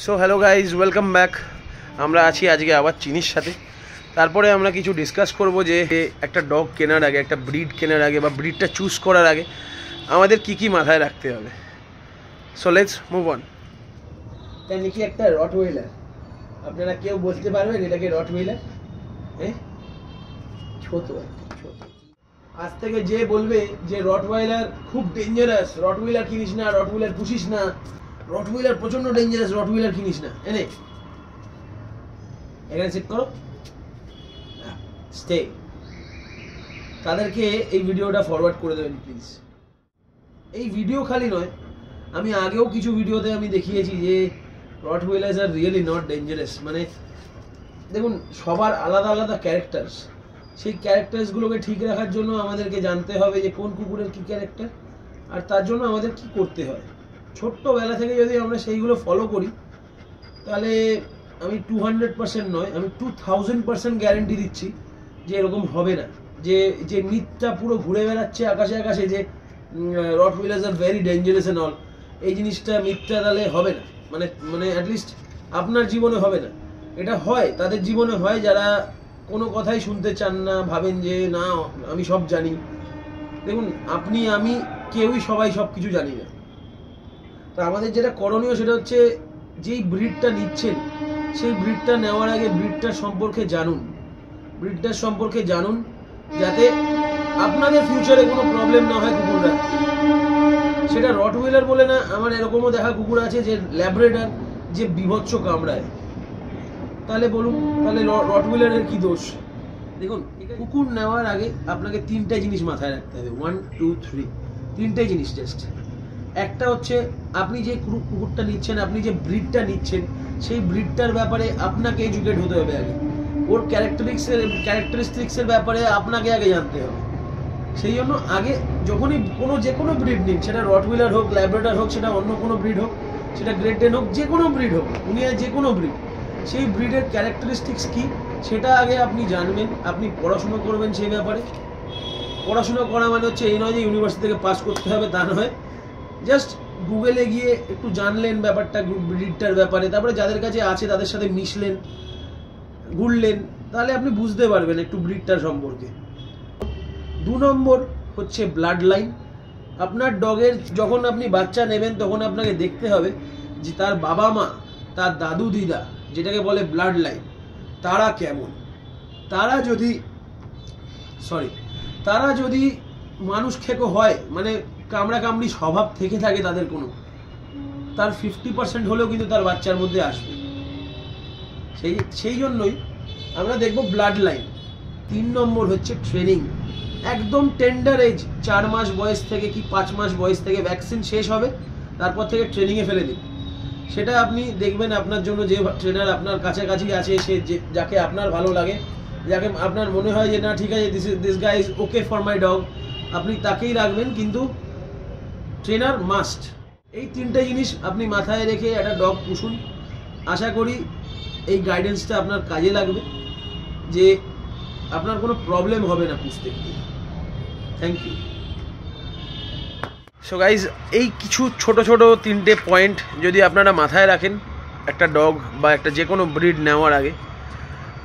So hello guys, welcome back. আমরা আছি আজকে আবার চিনির সাথে। তারপরে আমরা কিছু ডিসকাস করব যে একটা ডগ কেনার আগে, একটা ব্রিড কেনার আগে বা ব্রিডটা চুজ করার আগে আমাদের কি কি মাথায় রাখতে হবে। So let's move on. এটা নাকি একটা রটওয়েলার। আপনারা কেউ বলতে পারবেন এটাকে রটওয়েলার? হ্যাঁ, ছোট ছোট। আজ থেকে যে বলবে যে রটওয়েলার খুব ডেঞ্জারাস, রটওয়েলার কিনিস না, রটওয়েলার পুষিস না, রটওয়েলার প্রচন্ড ডেঞ্জারাস, রটওয়েলার কিনিস না, এনে এখানে চেক করো, স্টে, তাদেরকে এই ভিডিওটা ফরওয়ার্ড করে দেবেন প্লিজ। এই ভিডিও খালি নয়, আমি আগেও কিছু ভিডিওতে আমি দেখিয়েছি যে Rottweilers are really not dangerous. মানে দেখুন, সবার আলাদা আলাদা ক্যারেক্টার্স, সেই ক্যারেক্টার্সগুলোকে ঠিক রাখার জন্য আমাদেরকে জানতে হবে যে কোন কুকুরের কি ক্যারেক্টার, আর তার জন্য আমাদের কি করতে হয়। ছোট্টবেলা থেকে যদি আমরা সেইগুলো ফলো করি তাহলে আমি 200% নয়, আমি 2000% গ্যারেন্টি দিচ্ছি যে এরকম হবে না। যে মিথটা পুরো ঘুরে বেড়াচ্ছে আকাশে আকাশে যে Rottweilers are very dangerous and all, এই জিনিসটা মিথটা তাহলে হবে না। মানে অ্যাটলিস্ট আপনার জীবনে হবে না। এটা হয়, তাদের জীবনে হয় যারা কোনো কথাই শুনতে চান না, ভাবেন যে না আমি সব জানি। দেখুন, আপনি আমি কেউই সবাই সব কিছু জানি না। তো আমাদের যেটা করণীয় সেটা হচ্ছে, যেই ব্রিডটা নিচ্ছেন সেই ব্রিডটা নেওয়ার আগে ব্রিডটার সম্পর্কে জানুন, যাতে আপনাদের ফিউচারে কোনো প্রবলেম না হয় কুকুর রাখতে। সেটা রটওয়েলার বলে না, আমার এরকমও দেখা কুকুর আছে যে ল্যাব্রাডর, যে বিভৎস কামড়ায়। তাহলে বলুন, তাহলে রটওয়েলারের কি দোষ? দেখুন, কুকুর নেওয়ার আগে আপনাকে তিনটে জিনিস মাথায় রাখতে হবে। 1 2 3 তিনটে জিনিস জাস্ট। একটা হচ্ছে, আপনি যে কুকুরটা নিচ্ছেন, আপনি যে ব্রিডটা নিচ্ছেন, সেই ব্রিডটার ব্যাপারে আপনাকে এডুকেট হতে হবে আগে। ওর ক্যারেক্টারিস্টিক্সের ব্যাপারে আপনাকে আগে জানতে হবে। সেই জন্য আগে যখনই যে কোনো ব্রিড নিন, সেটা রটওয়েলার হোক, ল্যাব্রাডর হোক, সেটা অন্য কোনো ব্রিড হোক, সেটা গ্রেট ডেন হোক, যে কোনো ব্রিড হোক, দুনিয়ায় যে কোনো ব্রিড, সেই ব্রিডের ক্যারেক্টারিস্টিক্স কী সেটা আগে আপনি জানবেন। আপনি পড়াশুনো করবেন সেই ব্যাপারে। পড়াশুনো করা মানে হচ্ছে এই নয় যে ইউনিভার্সিটি থেকে পাস করতে হবে, তা নয়। জাস্ট গুগলে গিয়ে একটু জানলেন ব্যাপারটা, ব্রিডটার ব্যাপারে, তারপরে যাদের কাছে আছে তাদের সাথে মিশলেন, ঘুরলেন, তাহলে আপনি বুঝতে পারবেন একটু ব্রিডটার সম্পর্কে। 2 নম্বর হচ্ছে ব্লাড লাইন। আপনার ডগের যখন আপনি বাচ্চা নেবেন তখন আপনাকে দেখতে হবে যে তার বাবা মা, তার দাদু দিদা, যেটাকে বলে ব্লাড লাইন, তারা কেমন। তারা যদি মানুষ খেকো হয়, মানে কামড়াকামড়ি স্বভাব থেকে থাকে তাদের কোনো, তার 50% হলেও কিন্তু তার বাচ্চার মধ্যে আসবে। সেই জন্যই আমরা দেখব ব্লাড লাইন। 3 নম্বর হচ্ছে ট্রেনিং। একদম টেন্ডার এজ, 4 মাস বয়স থেকে কি 5 মাস বয়স থেকে ভ্যাকসিন শেষ হবে, তারপর থেকে ট্রেনিংয়ে ফেলে দিন। সেটা আপনি দেখবেন আপনার জন্য যে ট্রেনার আপনার কাছাকাছি আছে, সে যাকে আপনার ভালো লাগে, যাকে আপনার মনে হয় যে না ঠিক আছে, this guy is okay for my dog, আপনি তাকেই রাখবেন। কিন্তু ট্রেনার মাস্ট। এই 3টে জিনিস আপনি মাথায় রেখে একটা ডগ পুষুন। আশা করি এই গাইডেন্সটা আপনার কাজে লাগবে, যে আপনার কোনো প্রবলেম হবে না পুষতে গিয়ে। Thank you. সো গাইজ, এই কিছু ছোট ছোট 3টে পয়েন্ট যদি আপনারা মাথায় রাখেন একটা ডগ বা একটা যে কোনো ব্রিড নেওয়ার আগে,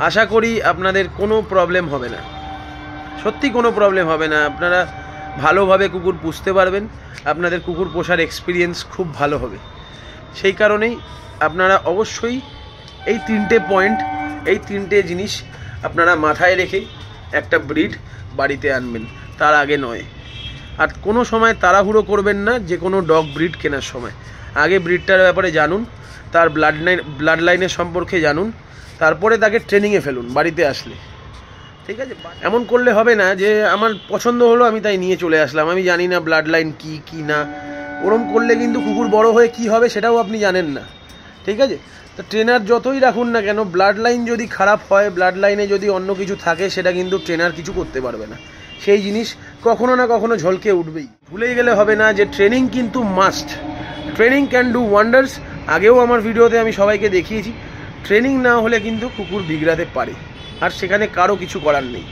আশা করি আপনাদের কোনো প্রবলেম হবে না। সত্যি কোনো প্রবলেম হবে না। আপনারা ভালোভাবে কুকুর পুষতে পারবেন, আপনাদের কুকুর পোষার এক্সপিরিয়েন্স খুব ভালো হবে। সেই কারণেই আপনারা অবশ্যই এই 3টে পয়েন্ট, এই 3টে জিনিস আপনারা মাথায় রেখে একটা ব্রিড বাড়িতে আনবেন, তার আগে নয়। আর কোনো সময় তাড়াহুড়ো করবেন না যে কোনো ডগ ব্রিড কেনার সময়। আগে ব্রিডটার ব্যাপারে জানুন, তার ব্লাড লাইনের সম্পর্কে জানুন, তারপরে তাকে ট্রেনিংয়ে ফেলুন বাড়িতে আসলে। ঠিক আছে? এমন করলে হবে না যে আমার পছন্দ হলো আমি তাই নিয়ে চলে আসলাম, আমি জানি না ব্লাড লাইন কী না। ওরম করলে কিন্তু কুকুর বড় হয়ে কি হবে সেটাও আপনি জানেন না। ঠিক আছে? তো ট্রেনার যতই রাখুন না কেন, ব্লাড লাইন যদি খারাপ হয়, ব্লাড লাইনে যদি অন্য কিছু থাকে, সেটা কিন্তু ট্রেনার কিছু করতে পারবে না। সেই জিনিস কখনো না কখনো ঝলকে উঠবেই। ভুলেই গেলে হবে না যে ট্রেনিং কিন্তু must. Training can do wonders. আগেও আমার ভিডিওতে আমি সবাইকে দেখিয়েছি, ট্রেনিং না হলে কিন্তু কুকুর বিগড়াতে পারে, আর সেখানে কারো কিছু করার নেই।